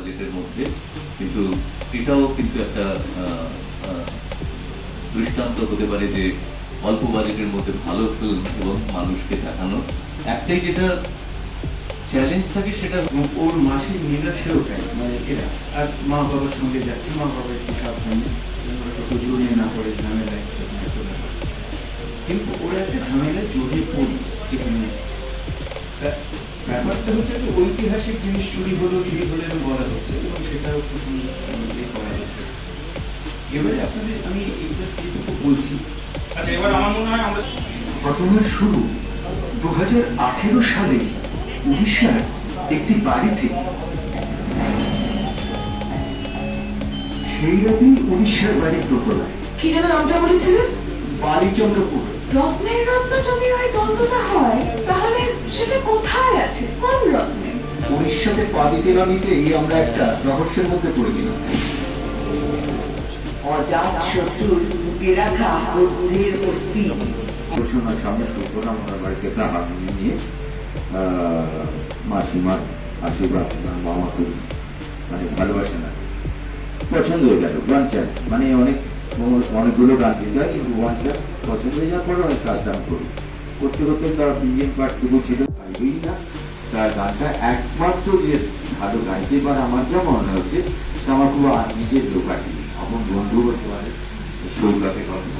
বাজেটের মধ্যে, কিন্তু এটাও কিন্তু একটা দৃষ্টান্ত হতে পারে যে অল্প বাজেটের মধ্যে ভালো ফিল্ম এবং মানুষকে দেখানো। একটাই যেটা চ্যালেঞ্জ থাকে সেটা ওর মাসির মেয়েরা সেও খায়, মানে এরা আর মা বাবার সঙ্গে যাচ্ছে, মা বাবা একটু সাবধানে জড়িয়ে না পড়ে ঝামেলায় চলে যায়। কিন্তু ওরা একটা ঝামেলায় জড়িয়ে পড়ি যেখানে ব্যাপারটা হচ্ছে তো ঐতিহাসিক জিনিস চুরি হলো এরকম বলা হচ্ছে এবং সেটাও খুবই করা হচ্ছে। এবারে আপনাদের আমি এই জাস্ট এইটুকু বলছি। আচ্ছা, এবার আমার মনে হয় আমরা ঘটনার শুরু 2018 সালে উড়িষ্যার একটি বাড়িতে। সেই রাতেই উড়িষ্যার বাড়ির দোতলায়। কি যেন নামটা বলেছিলেন? বালিচন্দ্রপুর। রত্নের রত্ন যদি ওই দ্বন্দ্বটা হয়, তাহলে সেটা কোথায় আছে, কোন রত্নে? উড়িষ্যাতে পা দিতে না নিতেই আমরা একটা রহস্যের মধ্যে পড়ে গেলাম। অজাত শত্রুর লুকিয়ে রাখা বুদ্ধির অস্তি। ঘোষণার সামনে সুপ্রণাম ওনার বাড়িতে একটা হারমোনিয়াম নিয়ে মাসিমার আশীর্বাদ মামা খুব মানে ভালোবাসে না, পছন্দ হয়ে গেল ওয়ান চান্স, মানে অনেকগুলো গান দিতে হয় কিন্তু ওয়ান চান্স পছন্দ হয়ে যাওয়ার পরে অনেক কাজটা আমি করি করতে করতে তার বিজিএম পার্টটুকু ছিল পাইবেই না। তার গানটা একমাত্র যে ভালো গাইতে পারে আমার যা মনে হচ্ছে সে আমার খুব নিজের লোকাটি আমার বন্ধু হতে পারে সৈকতে কথা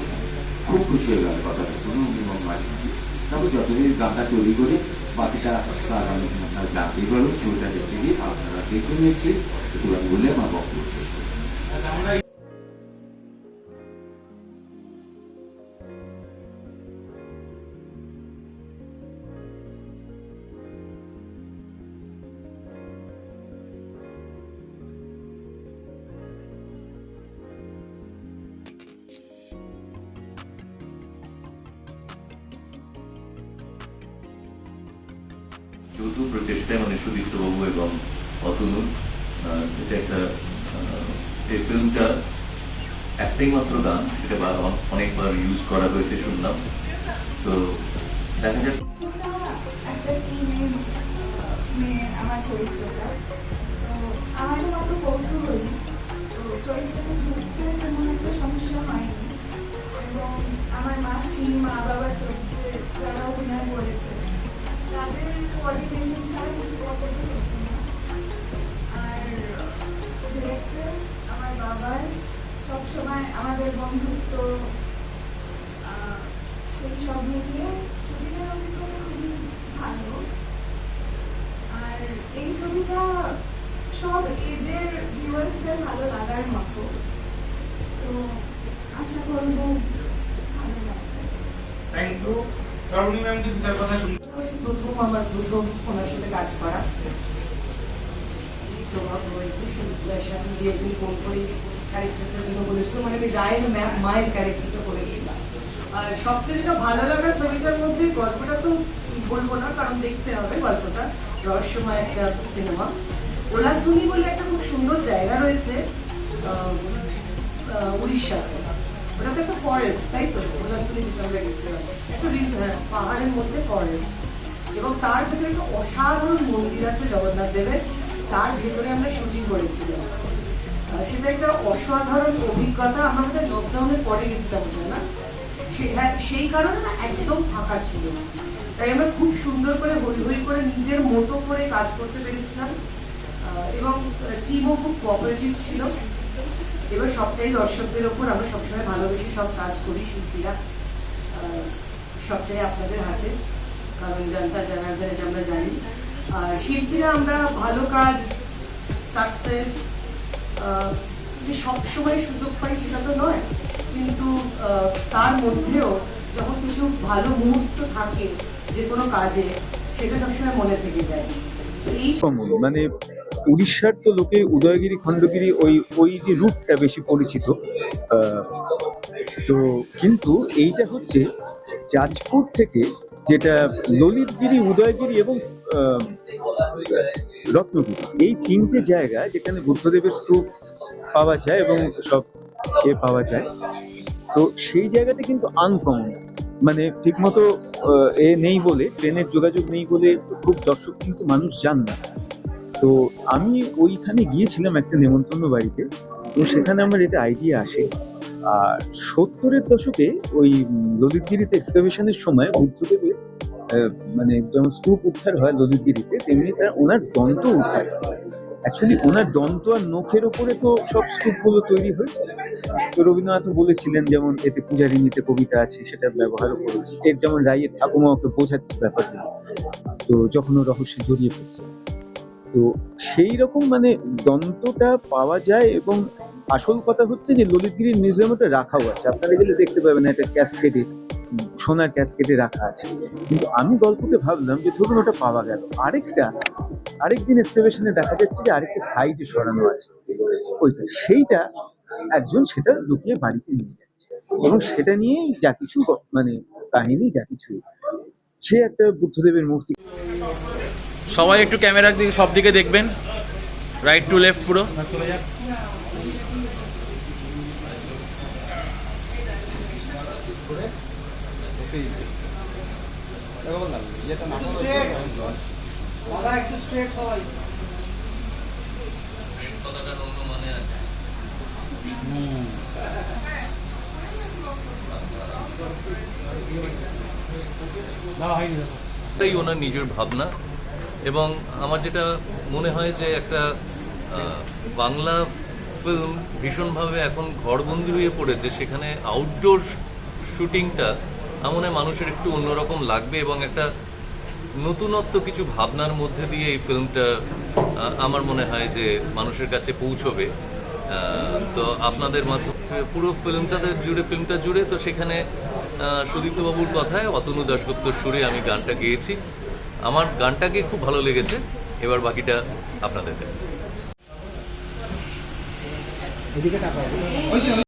খুব খুশি হয়ে গেল কথাটা শুনে এবং মাঝে তারপর যতদিন গানটা তৈরি করে বাকিটা তার আমি আপনারা জানতেই পারবেন, ছবিটা দেখতে গিয়ে আপনারা দেখে নিচ্ছি একটু বলে আমার বক্তব্য শেষ করি। আচ্ছা আমরা যৌথ প্রচেষ্টায় মানে সুদীপ্তবাবু এবং অতনু, এটা একটা এই ফিল্মটা একটাই মাত্র গান, সেটা অনেকবার ইউজ করা হয়েছে শুনলাম। তো দেখা যাক একটা টিনেজ মেয়ে আমার চরিত্রটা, তো আমার মতো কৌতূহলী, তো চরিত্রটা ঢুকতে তেমন একটা সমস্যা হয়নি। এবং আমার মাসি মা বাবার চরিত্রে যারা অভিনয় করেছে তাদের কোঅর্ডিনেশন ছাড়া কিছু পসিবল হতো না। আর ডিরেক্টর আমার বাবার সবসময় আমাদের বন্ধুত্ব, সেই সব মিলিয়ে ছবিটার অভিজ্ঞতা খুবই ভালো। আর এই ছবিটা সব এজের ভিউয়ার্সদের ভালো লাগার মতো, তো আশা করবো ভালো লাগবে। থ্যাংক ইউ সর্বনী ম্যাম, কিছু চার কথা শুনতে প্রথম আমার প্রথম ওনার সাথে কাজ করা প্রভাব রয়েছে। আপনি যে একদিন ফোন করে ক্যারেক্টারটার জন্য বলেছিল, মানে আমি রায়ের মায়ের ক্যারেক্টারটা করেছিলাম। আর সবচেয়ে যেটা ভালো লাগা ছবিটার মধ্যে, গল্পটা তো বলবো না কারণ দেখতে হবে গল্পটা, রহস্যময় একটা সিনেমা। ওলাসুনি বলে একটা খুব সুন্দর জায়গা রয়েছে উড়িষ্যাতে, ওটা তো একটা ফরেস্ট, তাই তো? ওলাসুনি যেটা আমরা গেছিলাম একটা পাহাড়ের মধ্যে ফরেস্ট, এবং তার ভেতরে একটা অসাধারণ মন্দির আছে জগন্নাথ দেবের, তার ভেতরে আমরা শুটিং করেছিলাম। সেটা একটা অসাধারণ অভিজ্ঞতা। আমরা আমাদের লকডাউনের পরে গেছিলাম না, সেই কারণে না একদম ফাঁকা ছিল, তাই আমরা খুব সুন্দর করে হই হই করে নিজের মতো করে কাজ করতে পেরেছিলাম এবং টিমও খুব কোঅপারেটিভ ছিল। এবার সবটাই দর্শকদের ওপর, আমরা সবসময় ভালোবেসে সব কাজ করি শিল্পীরা, সবটাই আপনাদের হাতে, কারণ জানতা জানার আমরা জানি। আর শিল্পীরা আমরা ভালো কাজ, সাকসেস যে সবসময় সুযোগ পাই সেটা তো নয়, কিন্তু তার মধ্যেও যখন কিছু ভালো মুহূর্ত থাকে যে কোনো কাজে, সেটা সবসময় মনে থেকে যায়। এই মানে উড়িষ্যার তো লোকে উদয়গিরি খণ্ডগিরি ওই যে রূপটা বেশি পরিচিত, তো কিন্তু এইটা হচ্ছে যাজপুর থেকে, যেটা ললিতগিরি, উদয়গিরি এবং রত্নগিরি, এই তিনটে জায়গা যেখানে বুদ্ধদেবের স্তূপ পাওয়া যায় এবং সব পাওয়া যায়। তো সেই জায়গাতে কিন্তু আনকমন, মানে ঠিকমতো নেই বলে, ট্রেনের যোগাযোগ নেই বলে খুব দর্শক কিন্তু মানুষ যান না। তো আমি ওইখানে গিয়েছিলাম একটা নেমন্তন্ন বাড়িতে, তো সেখানে আমার এটা আইডিয়া আসে। আর 70-এর দশকে ওই ললিতগিরিতে এক্সকাভেশনের সময় বুদ্ধদেবের মানে যেমন স্তূপ উদ্ধার হয় ললিতগিরিতে, তেমনি ওনার দন্ত উদ্ধার হয়। অ্যাকচুয়ালি ওনার দন্ত আর নখের ওপরে তো সব স্তূপগুলো তৈরি হয়েছে। তো রবীন্দ্রনাথ বলেছিলেন, যেমন এতে পূজারিণীতে কবিতা আছে, সেটা ব্যবহারও করেছে। এর যেমন রায়ের ঠাকুমা ওকে বোঝাচ্ছে ব্যাপারটা, তো যখন ও রহস্যে জড়িয়ে পড়ছে। তো সেই রকম মানে দন্তটা পাওয়া যায়। এবং আসল কথা হচ্ছে যে ললিতগিরির মিউজিয়ামে ওটা রাখাও আছে, আপনারা গেলে দেখতে পাবেন একটা ক্যাসকেটে, সোনার ক্যাসকেটে রাখা আছে। কিন্তু আমি গল্পতে ভাবলাম যে ধরুন ওটা পাওয়া গেল, আরেকদিন এক্সকাভেশনে দেখা যাচ্ছে যে আরেকটা সাইডে সরানো আছে সেইটা একজন সেটা লুকিয়ে বাড়িতে নিয়ে যাচ্ছে, এবং সেটা নিয়েই যা কিছু মানে কাহিনী যা কিছু, সে একটা বুদ্ধদেবের মূর্তি। সবাই একটু ক্যামেরার দিকে সব দিকে দেখবেন, রাইট টু লেফট পুরো। এটাই ওনার নিজের ভাবনা। এবং আমার যেটা মনে হয় যে একটা বাংলা ফিল্ম ভীষণভাবে এখন ঘরবন্দি হয়ে পড়েছে, সেখানে আউটডোর শুটিংটা আমার মনে হয় মানুষের একটু অন্যরকম লাগবে, এবং একটা নতুনত্ব কিছু ভাবনার মধ্যে দিয়ে এই ফিল্মটা আমার মনে হয় যে মানুষের কাছে পৌঁছবে। তো আপনাদের মাধ্যমে পুরো ফিল্মটা জুড়ে তো সেখানে সুদীপ্তবাবুর কথায় অতনু দাশগুপ্তর সুরে আমি গানটা গেয়েছি। আমার গানটাকে খুব ভালো লেগেছে, এবার বাকিটা আপনাদের।